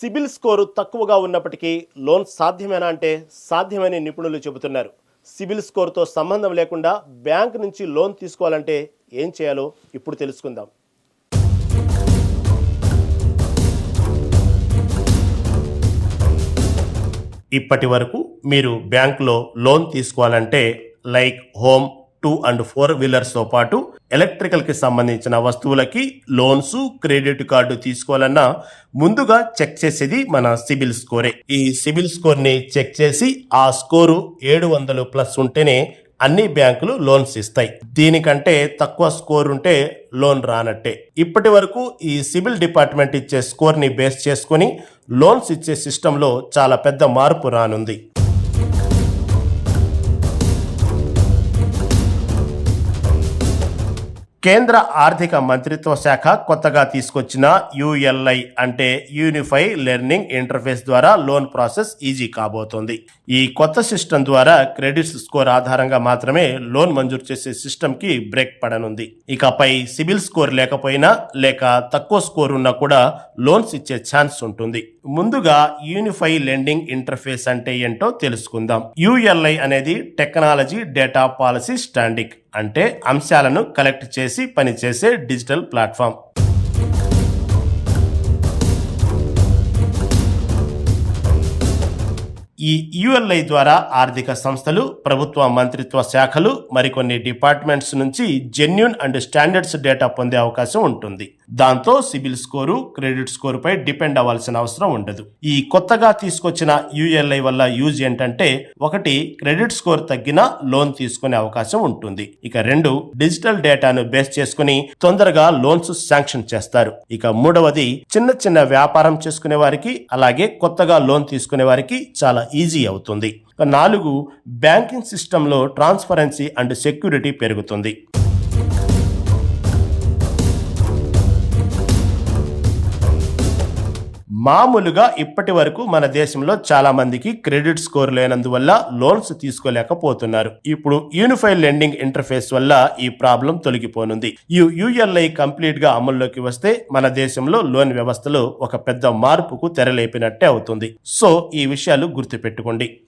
CIBIL score తక్కువగా ఉన్నప్పటికీ loan సాధ్యమేనా అంటే సాధ్యమని నిపుణులు చెబుతున్నారు. సిబిల్ స్కోరుతో సంబంధం లేకుండా బ్యాంక్ నుంచి లోన్ తీసుకోవాలంటే ఏం చేయాలో ఇప్పుడు తెలుసుకుందాం. ఇప్పటి వరకు మీరు బ్యాంకులో లోన్ తీసుకోవాలంటే లైక్ హోమ్ 2 and 4 వీలర్స్తో పాటు ఎలక్ట్రికల్కి సంబంధించిన వస్తువులకి లోన్స్, క్రెడిట్ కార్డు తీసుకోవాలన్నా ముందుగా చెక్ చేసేది మన సిబిల్ స్కోరే. ఈ సిబిల్ స్కోర్ని చెక్ చేసి ఆ స్కోరు 700+ ఉంటేనే అన్ని బ్యాంకులు లోన్స్ ఇస్తాయి. దీనికంటే తక్కువ స్కోర్ ఉంటే లోన్ రానట్టే. ఇప్పటి వరకు ఈ సిబిల్ డిపార్ట్మెంట్ ఇచ్చే స్కోర్ని బేస్ చేసుకొని లోన్స్ ఇచ్చే సిస్టంలో చాలా పెద్ద మార్పు రానుంది. కేంద్ర ఆర్థిక మంత్రిత్వ శాఖ కొత్తగా తీసుకొచ్చిన యుఎల్ఐ అంటే యూనిఫై లెర్నింగ్ ఇంటర్ఫేస్ ద్వారా లోన్ ప్రాసెస్ ఈజీ కాబోతోంది. ఈ కొత్త సిస్టమ్ ద్వారా క్రెడిట్ స్కోర్ ఆధారంగా మాత్రమే లోన్ మంజూరు చేసే సిస్టమ్ కి బ్రేక్ పడనుంది. ఇకపై సిబిల్ స్కోర్ లేకపోయినా లేక తక్కువ స్కోర్ ఉన్నా కూడా లోన్స్ ఇచ్చే ఛాన్స్ ఉంటుంది. ముందుగా యూనిఫై లెండింగ్ ఇంటర్ఫేస్ అంటే ఏంటో తెలుసుకుందాం. యుఎల్ఐ అనేది టెక్నాలజీ డేటా పాలసీ స్టాండింగ్ అంటే అంశాలను కలెక్ట్ చేసి పనిచేసే డిజిటల్ ప్లాట్ఫామ్. ఈ యుఎల్ఐ ద్వారా ఆర్థిక సంస్థలు, ప్రభుత్వ మంత్రిత్వ శాఖలు, మరికొన్ని డిపార్ట్మెంట్స్ నుంచి జెన్యూన్ అండ్ స్టాండర్డ్స్ డేటా పొందే అవకాశం ఉంటుంది. దాంతో సిబిల్ స్కోరు, క్రెడిట్ స్కోరుపై డిపెండ్ అవ్వాల్సిన అవసరం ఉండదు. ఈ కొత్తగా తీసుకొచ్చిన యుఎల్ఐ వల్ల యూజ్ ఏంటంటే, 1 క్రెడిట్ స్కోర్ తగ్గినా లోన్ తీసుకునే అవకాశం ఉంటుంది. ఇక 2 డిజిటల్ డేటాను బేస్ చేసుకుని తొందరగా లోన్స్ శాంక్షన్ చేస్తారు. ఇక 3వది చిన్న వ్యాపారం చేసుకునే వారికి, అలాగే కొత్తగా లోన్ తీసుకునే వారికి చాలా ఈజీ అవుతుంది. 4 బ్యాంకింగ్ సిస్టంలో ట్రాన్స్పరెన్సీ అండ్ సెక్యూరిటీ పెరుగుతుంది. మామూలుగా ఇప్పటి వరకు మన దేశంలో చాలా మందికి క్రెడిట్ స్కోర్ లేనందువల్ల లోన్స్ తీసుకోలేకపోతున్నారు. ఇప్పుడు యూనిఫై లెండింగ్ ఇంటర్ఫేస్ వల్ల ఈ ప్రాబ్లం తొలగిపోనుంది. ఈ యుఎల్ఐ కంప్లీట్ గా అమల్లోకి వస్తే మన దేశంలో లోన్ వ్యవస్థలో ఒక పెద్ద మార్పుకు తెరలేపినట్టే అవుతుంది. సో ఈ విషయాలు గుర్తుపెట్టుకోండి.